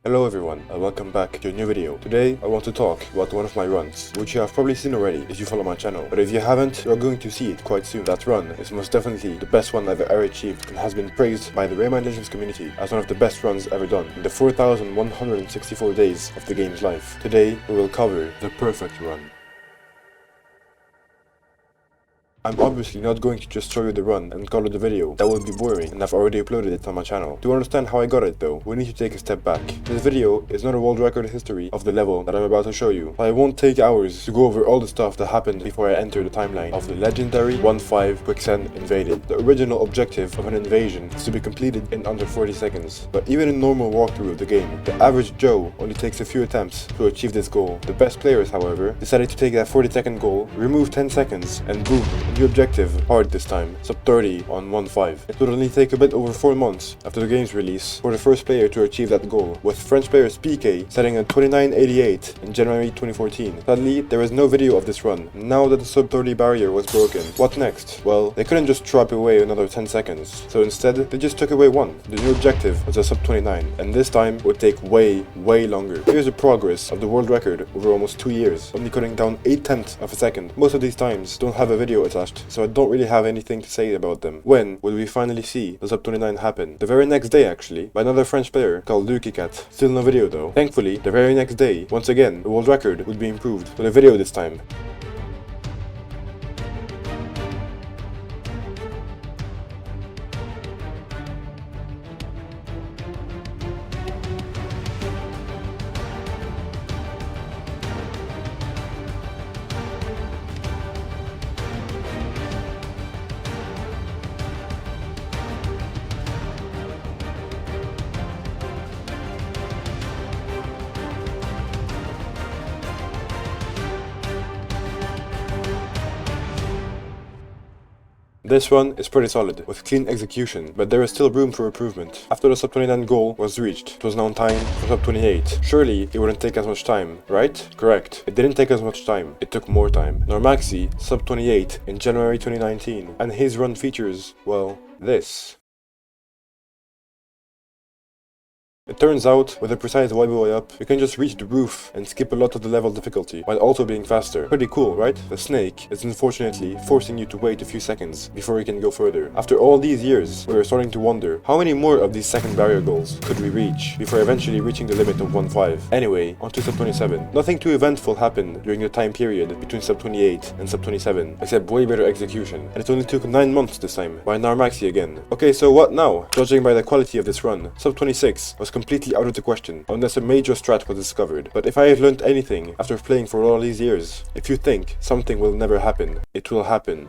Hello everyone, and welcome back to a new video. Today, I want to talk about one of my runs, which you have probably seen already if you follow my channel. But if you haven't, you are going to see it quite soon. That run is most definitely the best one I've ever achieved and has been praised by the Rayman Legends community as one of the best runs ever done in the 4,164 days of the game's life. Today, we will cover the perfect run. I'm obviously not going to just show you the run and call it a video. That would be boring, and I've already uploaded it on my channel. To understand how I got it though, we need to take a step back. This video is not a world record history of the level that I'm about to show you. I won't take hours to go over all the stuff that happened before I enter the timeline of the legendary 1-5 Quicksand invaded. The original objective of an invasion is to be completed in under 40 seconds. But even in normal walkthrough of the game, the average Joe only takes a few attempts to achieve this goal. The best players, however, decided to take that 40-second goal, remove 10 seconds, and boom. The objective hard this time, sub 30 on 1-5. It would only take a bit over 4 months after the game's release for the first player to achieve that goal, with French player PK setting a 29.88 in January 2014. Sadly, there is no video of this run, now that the sub 30 barrier was broken. What next? Well, they couldn't just drop away another 10 seconds, so instead, they just took away one. The new objective was a sub 29, and this time would take way longer. Here's the progress of the world record over almost 2 years, only cutting down 8/10 of a second. Most of these times don't have a video attached, so I don't really have anything to say about them. When will we finally see the sub 29 happen? The very next day actually, by another French player called Cat. Still no video though. Thankfully, the very next day, once again, the world record would be improved, with a video this time. This one is pretty solid, with clean execution, but there is still room for improvement. After the sub 29 goal was reached, it was now time for sub 28. Surely it wouldn't take as much time, right? Correct. It didn't take as much time, it took more time. Normaxi sub 28 in January 2019, and his run features, well, this. It turns out, with a precise wibble way up, you can just reach the roof and skip a lot of the level difficulty, while also being faster. Pretty cool, right? The snake is unfortunately forcing you to wait a few seconds before you can go further. After all these years, we are starting to wonder, how many more of these second barrier goals could we reach before eventually reaching the limit of 1-5? Anyway, on to sub 27. Nothing too eventful happened during the time period between sub 28 and sub 27, except way better execution, and it only took 9 months this time, by Narmaxi again. Okay, so what now? Judging by the quality of this run, sub 26 was completely out of the question, unless a major strat was discovered. But if I have learned anything after playing for all these years, if you think something will never happen, it will happen.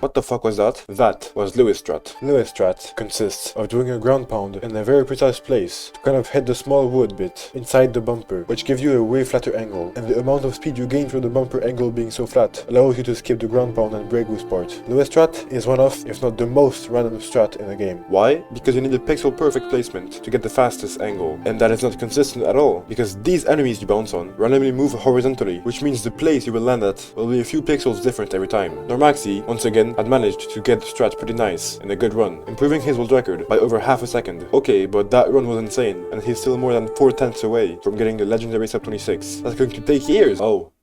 What the fuck was that? That was L-Strat. L-Strat consists of doing a ground pound in a very precise place to kind of hit the small wood bit inside the bumper, which gives you a way flatter angle, and the amount of speed you gain from the bumper angle being so flat allows you to skip the ground pound and brake boost part. L-Strat is one of, if not the most random strat in the game. Why? Because you need a pixel perfect placement to get the fastest angle, and that is not consistent at all, because these enemies you bounce on randomly move horizontally, which means the place you will land at will be a few pixels different every time. Normaxi, once again, had managed to get the strat pretty nice in a good run, improving his world record by over half a second. Okay, but that run was insane, and he's still more than 4/10 away from getting the legendary sub 26. That's going to take years! Oh,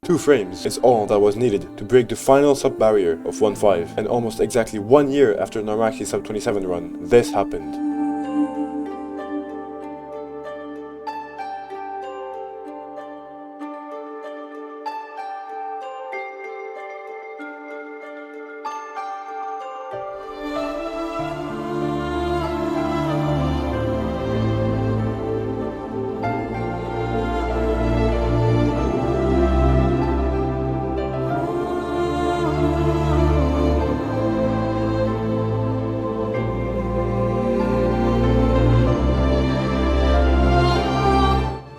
2 frames is all that was needed to break the final sub barrier of 1-5, and almost exactly 1 year after Narmaxi's sub 27 run, this happened.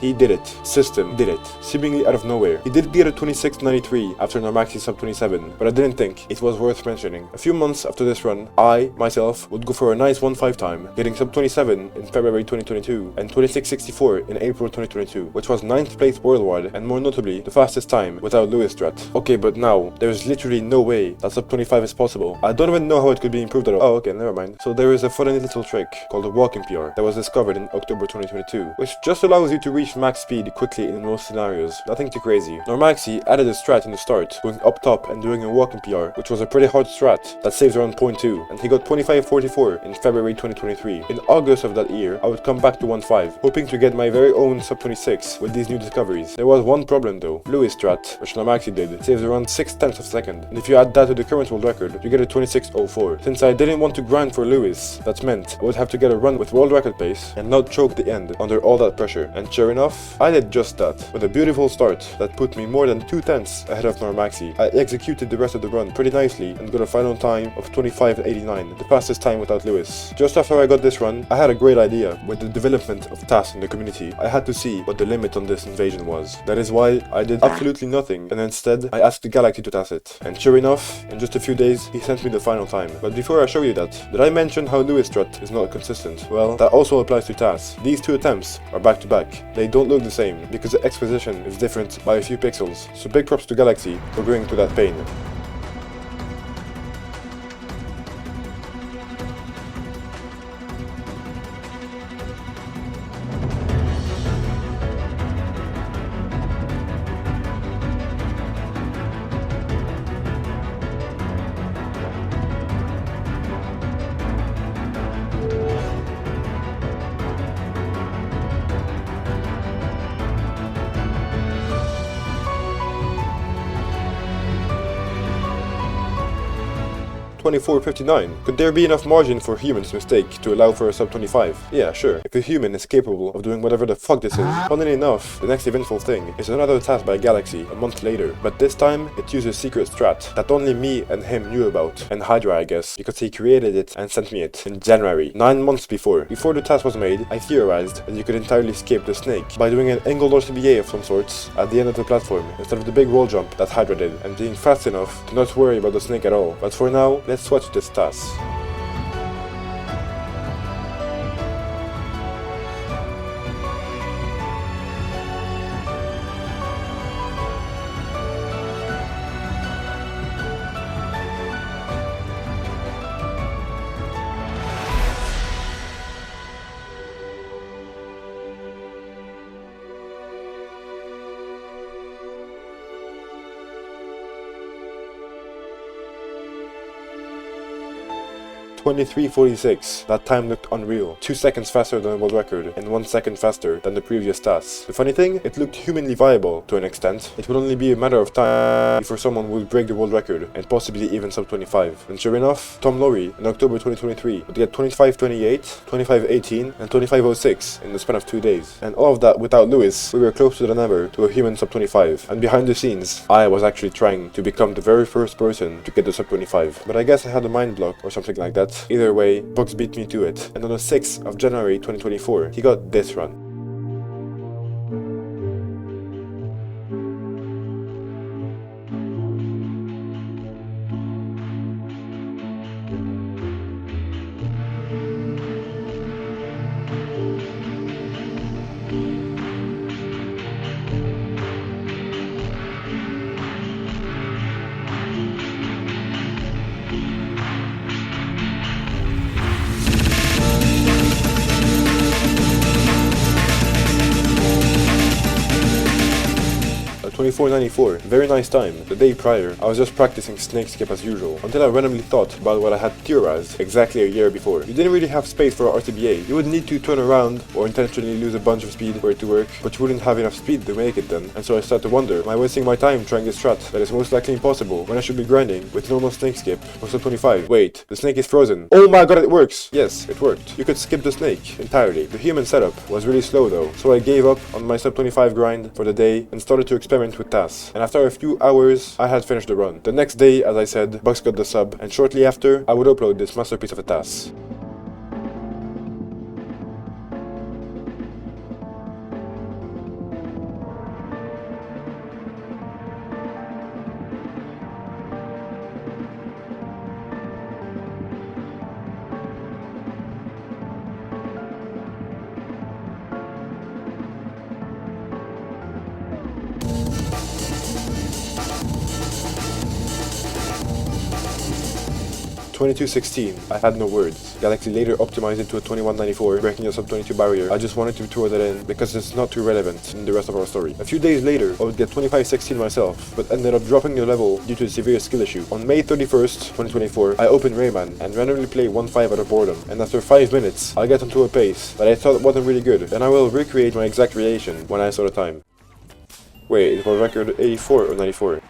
He did it. System did it. Seemingly out of nowhere. He did get a 2693 after Normaxi sub 27, but I didn't think it was worth mentioning. A few months after this run, I, myself, would go for a nice 1-5 time, getting sub 27 in February 2022 and 2664 in April 2022, which was 9th place worldwide and more notably the fastest time without L-Strat. Okay, but now, there's literally no way that sub 25 is possible. I don't even know how it could be improved at all. Oh, okay, never mind. So there is a funny little trick called a walking PR that was discovered in October 2022, which just allows you to reach max speed quickly in most scenarios. Nothing too crazy. Normaxi added a strat in the start, going up top and doing a walking PR, which was a pretty hard strat that saves around 0.2, and he got 2544 in February 2023. In August of that year, I would come back to 1-5, hoping to get my very own sub 26 with these new discoveries. There was one problem though. L-Strat, which Normaxi did, saves around 6/10 of a second, and if you add that to the current world record, you get a 2604. Since I didn't want to grind for Lewis, that meant I would have to get a run with world record pace and not choke the end under all that pressure. And sure enough, I did just that, with a beautiful start that put me more than 2/10 ahead of Normaxi. I executed the rest of the run pretty nicely and got a final time of 25:89, the fastest time without Lewis. Just after I got this run, I had a great idea. With the development of TAS in the community, I had to see what the limit on this invasion was. That is why I did absolutely nothing, and instead I asked the Galaxy to TAS it. And sure enough, in just a few days, he sent me the final time. But before I show you that, did I mention how L-Strat is not consistent? Well, that also applies to TAS. These two attempts are back to back. They don't look the same, because the exposition is different by a few pixels, so big props to Galaxy for going through that pain. 24:59. Could there be enough margin for humans' mistake to allow for a sub 25? Yeah, sure. If a human is capable of doing whatever the fuck this is. Funnily enough, the next eventful thing is another task by Galaxy a month later, but this time it uses secret strat that only me and him knew about, and Hydra I guess, because he created it and sent me it in January, 9 months before. Before the task was made, I theorized that you could entirely skip the snake by doing an angled RCBA of some sorts at the end of the platform instead of the big wall jump that Hydra did, and being fast enough to not worry about the snake at all. But for now, let's watch this task. (23:46). That time looked unreal. 2 seconds faster than the world record, and 1 second faster than the previous task. The funny thing, it looked humanly viable to an extent. It would only be a matter of time before someone would break the world record, and possibly even sub 25. And sure enough, Tom Lowry in October 2023 would get 25:28, 25:18, and 25:06 in the span of 2 days. And all of that without Lewis. We were closer than ever to a human sub 25. And behind the scenes, I was actually trying to become the very first person to get the sub 25. But I guess I had a mind block or something like that. Either way, Bugs beat me to it, and on the 6th of January 2024, he got this run. (24:94). Very nice time. The day prior, I was just practicing snake skip as usual, until I randomly thought about what I had theorized exactly a year before. You didn't really have space for RTBA. You would need to turn around or intentionally lose a bunch of speed for it to work, but you wouldn't have enough speed to make it then. And so I started to wonder, am I wasting my time trying this strat that is most likely impossible when I should be grinding with normal snake skip for sub 25? Wait, the snake is frozen. Oh my god, it works! Yes, it worked. You could skip the snake entirely. The human setup was really slow though, so I gave up on my sub 25 grind for the day and started to experiment with TAS. And after a few hours, I had finished the run. The next day, as I said, Bugs got the sub, and shortly after, I would upload this masterpiece of a TAS. 2216, I had no words. Galaxy later optimized it to a 2194, breaking the sub-22 barrier. I just wanted to throw that in because it's not too relevant in the rest of our story. A few days later, I would get 2516 myself, but ended up dropping the level due to a severe skill issue. On May 31st, 2024, I opened Rayman and randomly play 1-5 out of boredom, and after 5 minutes, I get onto a pace that I thought wasn't really good, and I will recreate my exact reaction when I saw the time. Wait, it was record 84 or 94?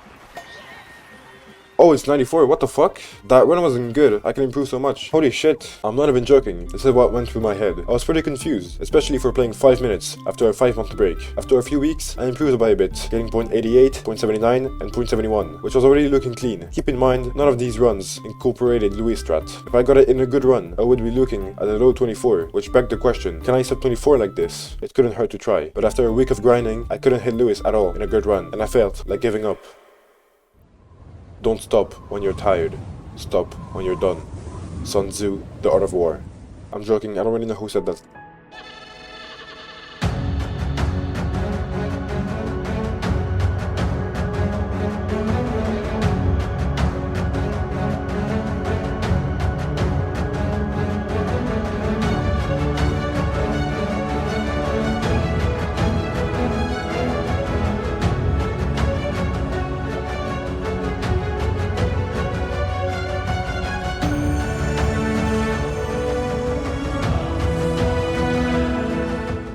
Oh, it's 94, what the fuck? That run wasn't good, I can improve so much. Holy shit, I'm not even joking, this is what went through my head. I was pretty confused, especially for playing 5 minutes after a 5-month break. After a few weeks, I improved by a bit, getting 0.88, 0.79, and 0.71, which was already looking clean. Keep in mind, none of these runs incorporated L-Strat. If I got it in a good run, I would be looking at a low 24, which begged the question, can I sub 24 like this? It couldn't hurt to try, but after a week of grinding, I couldn't hit Lewis at all in a good run, and I felt like giving up. Don't stop when you're tired. Stop when you're done. Sun Tzu, The Art of War. I'm joking, I don't really know who said that.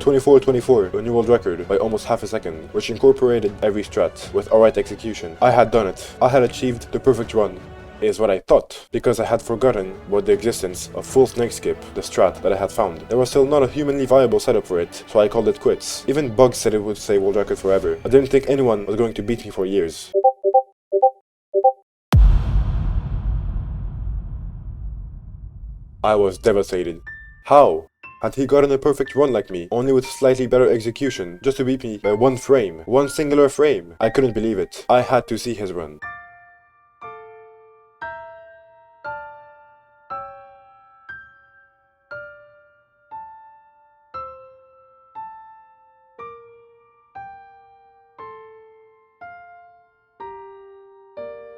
24-24, a new world record by almost half a second, which incorporated every strat with alright execution. I had done it. I had achieved the perfect run, is what I thought, because I had forgotten about the existence of full snake skip, the strat that I had found. There was still not a humanly viable setup for it, so I called it quits. Even Bugs said it would stay world record forever. I didn't think anyone was going to beat me for years. I was devastated. How? Had he gotten a perfect run like me, only with slightly better execution, just to beat me by one frame, one singular frame? I couldn't believe it. I had to see his run.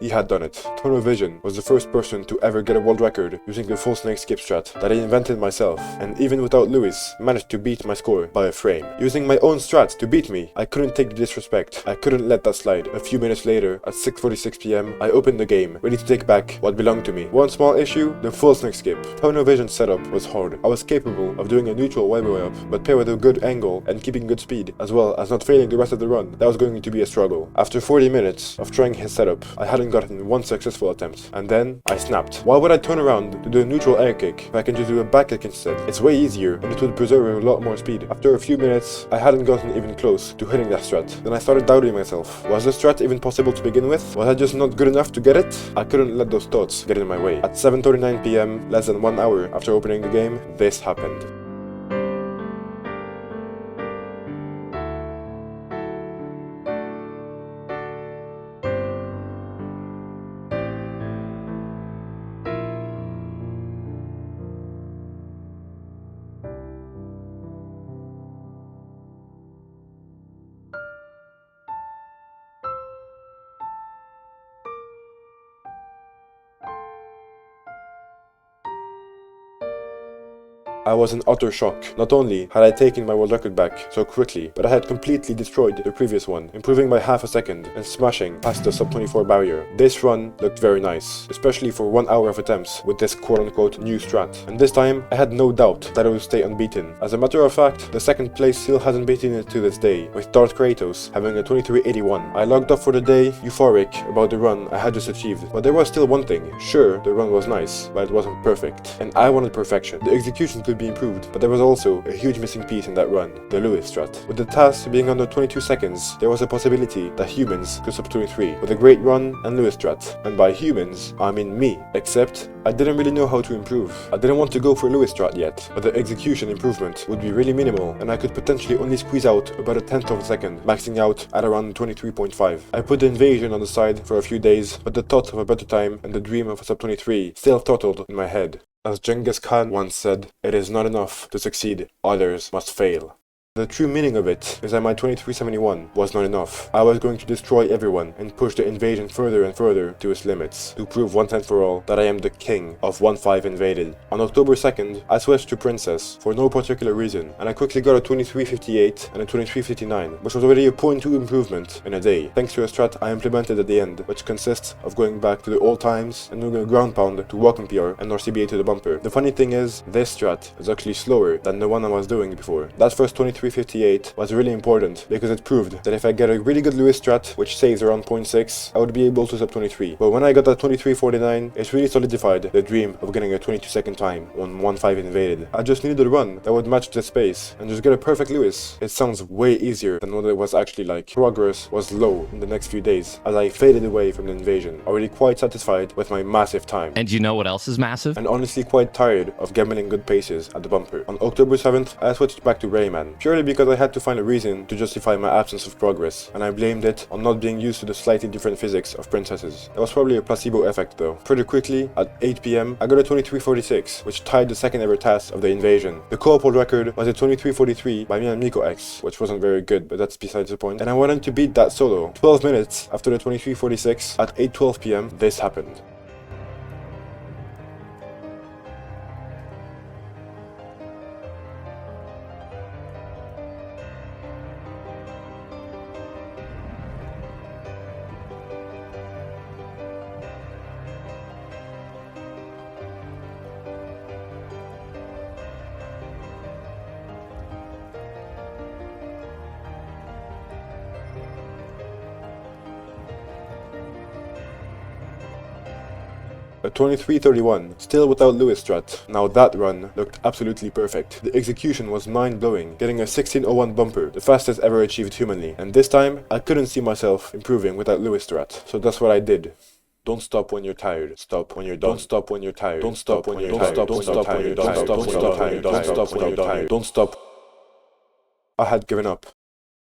He had done it. Tunnel Vision was the first person to ever get a world record using the full snake skip strat that I invented myself, and even without Lewis, managed to beat my score by a frame. Using my own strat to beat me, I couldn't take the disrespect. I couldn't let that slide. A few minutes later, at 6:46 PM, I opened the game, ready to take back what belonged to me. One small issue, the full snake skip. Tunnel Vision setup was hard. I was capable of doing a neutral way up, but paired with a good angle and keeping good speed, as well as not failing the rest of the run. That was going to be a struggle. After 40 minutes of trying his setup, I hadn't gotten one successful attempt, and then I snapped. Why would I turn around to do a neutral air kick if I can just do a back kick instead? It's way easier and it would preserve a lot more speed. After a few minutes, I hadn't gotten even close to hitting that strat. Then I started doubting myself. Was the strat even possible to begin with? Was I just not good enough to get it? I couldn't let those thoughts get in my way. At 7:39 PM, less than 1 hour after opening the game, this happened. I was in utter shock. Not only had I taken my world record back so quickly, but I had completely destroyed the previous one, improving by half a second and smashing past the sub-24 barrier. This run looked very nice, especially for 1 hour of attempts with this quote-unquote new strat. And this time, I had no doubt that it would stay unbeaten. As a matter of fact, the second place still hasn't beaten it to this day, with Darth Kratos having a 2381. I logged off for the day, euphoric about the run I had just achieved. But there was still one thing. Sure, the run was nice, but it wasn't perfect. And I wanted perfection. The execution could be improved, but there was also a huge missing piece in that run, the Lewis strat. With the task being under 22 seconds, there was a possibility that humans could sub 23 with a great run and Lewis strat. And by humans, I mean me. Except, I didn't really know how to improve. I didn't want to go for Lewis strat yet, but the execution improvement would be really minimal, and I could potentially only squeeze out about a tenth of a second, maxing out at around 23.5. I put the invasion on the side for a few days, but the thought of a better time and the dream of a sub 23 still tottled in my head. As Genghis Khan once said, it is not enough to succeed, others must fail. The true meaning of it is that my 2371 was not enough. I was going to destroy everyone and push the invasion further and further to its limits, to prove once and for all that I am the king of 1-5 invaded. On October 2nd, I switched to Princess for no particular reason, and I quickly got a 2358 and a 2359, which was already a 0.2 improvement in a day, thanks to a strat I implemented at the end, which consists of going back to the old times and doing a ground pound to walking PR and RCBA to the bumper. The funny thing is, this strat is actually slower than the one I was doing before. That first 2358 was really important because it proved that if I get a really good Lewis strat, which saves around 0.6, I would be able to sub 23. But when I got that 2349, it really solidified the dream of getting a 22-second time on 1-5 invaded. I just needed a run that would match the space and just get a perfect Lewis. It sounds way easier than what it was actually like. Progress was low in the next few days as I faded away from the invasion, already quite satisfied with my massive time. And you know what else is massive? And honestly quite tired of gambling good paces at the bumper. On October 7th, I switched back to Rayman, purely because I had to find a reason to justify my absence of progress, and I blamed it on not being used to the slightly different physics of princesses. It was probably a placebo effect though. Pretty quickly, at 8 PM, I got a 2346, which tied the second ever task of the invasion. The co-op world record was a 2343 by me and Miko X, which wasn't very good, but that's besides the point. And I wanted to beat that solo. 12 minutes after the 2346, at 8:12 PM, this happened. A 2331, still without Lewis strat. Now that run looked absolutely perfect. The execution was mind-blowing, getting a 1601 bumper, the fastest ever achieved humanly. And this time, I couldn't see myself improving without Lewis strat. So that's what I did. Don't stop when you're tired. Stop when you're done. Don't stop when you're tired. Don't stop when you're tired. Don't stop when you're tired. Don't stop when you're tired. Don't stop when you're tired. Don't stop. I had given up.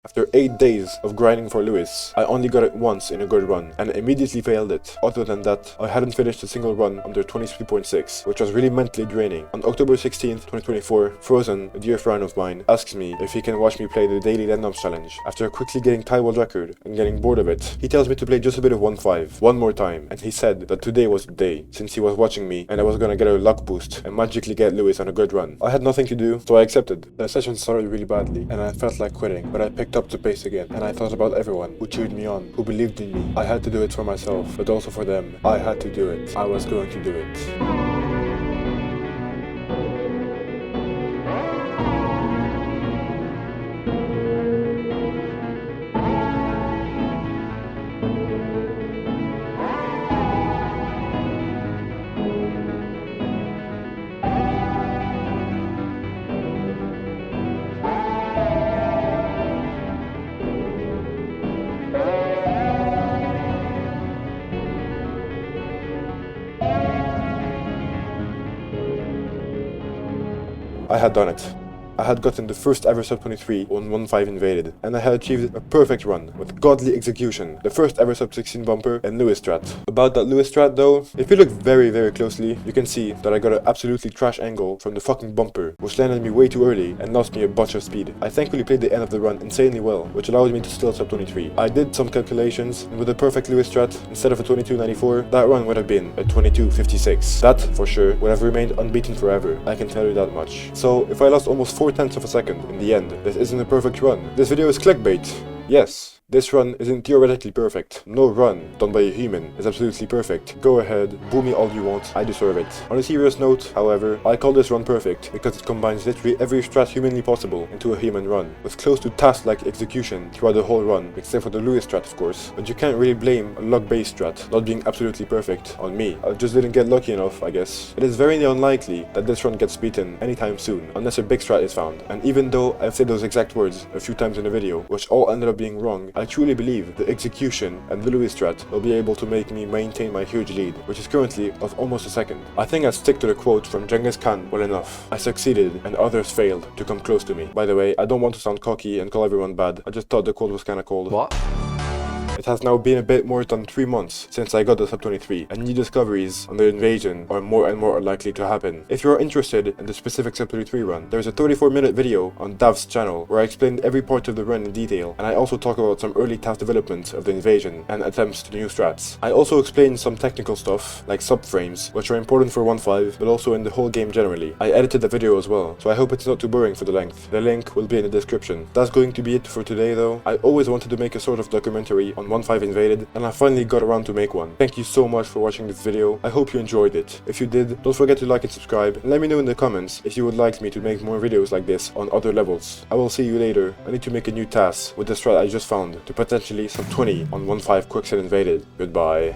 After 8 days of grinding for Lewis, I only got it once in a good run, and immediately failed it. Other than that, I hadn't finished a single run under 23.6, which was really mentally draining. On October 16th, 2024, Frozen, a dear friend of mine, asks me if he can watch me play the daily land-ups challenge. After quickly getting tie world record and getting bored of it, he tells me to play just a bit of 1-5, one more time, and he said that today was the day, since he was watching me and I was gonna get a luck boost and magically get Lewis on a good run. I had nothing to do, so I accepted. The session started really badly, and I felt like quitting, but I picked up the pace again, and I thought about everyone who cheered me on, who believed in me. I had to do it for myself, but also for them. I had to do it. I was going to do it. I had done it. I had gotten the first ever sub 23 on 1-5 invaded, and I had achieved a perfect run with godly execution, the first ever sub 16 bumper and Lewis strat. About that Lewis strat though, if you look very closely, you can see that I got an absolutely trash angle from the fucking bumper, which landed me way too early and lost me a bunch of speed. I thankfully played the end of the run insanely well, which allowed me to still sub 23. I did some calculations, and with a perfect Lewis strat, instead of a 2294, that run would have been a 2256. That, for sure, would have remained unbeaten forever, I can tell you that much. So, if I lost almost 4/10 of a second in the end, this isn't a perfect run. This video is clickbait. Yes. This run isn't theoretically perfect. No run done by a human is absolutely perfect. Go ahead, boo me all you want, I deserve it. On a serious note, however, I call this run perfect because it combines literally every strat humanly possible into a human run, with close to task-like execution throughout the whole run, except for the Lewis strat of course. But you can't really blame a luck-based strat not being absolutely perfect on me. I just didn't get lucky enough, I guess. It is very unlikely that this run gets beaten anytime soon, unless a big strat is found. And even though I've said those exact words a few times in the video, which all ended up being wrong, I truly believe the execution and the Lewis strat will be able to make me maintain my huge lead, which is currently of almost a second. I think I stick to the quote from Genghis Khan well enough. I succeeded and others failed to come close to me. By the way, I don't want to sound cocky and call everyone bad. I just thought the quote was kinda cold. What? It has now been a bit more than 3 months since I got the sub 23, and new discoveries on the invasion are more and more likely to happen. If you are interested in the specific sub 23 run, there's a 34-minute video on Dav's channel where I explained every part of the run in detail, and I also talk about some early task development of the invasion and attempts to new strats. I also explain some technical stuff like subframes, which are important for 1.5 but also in the whole game generally. I edited the video as well, so I hope it's not too boring for the length. The link will be in the description. That's going to be it for today though. I always wanted to make a sort of documentary on 1.5 Invaded, and I finally got around to make one. Thank you so much for watching this video. I hope you enjoyed it. If you did, don't forget to like and subscribe, and let me know in the comments if you would like me to make more videos like this on other levels. I will see you later. I need to make a new task with the strat I just found to potentially sub 20 on 1.5 Quickset Invaded. Goodbye.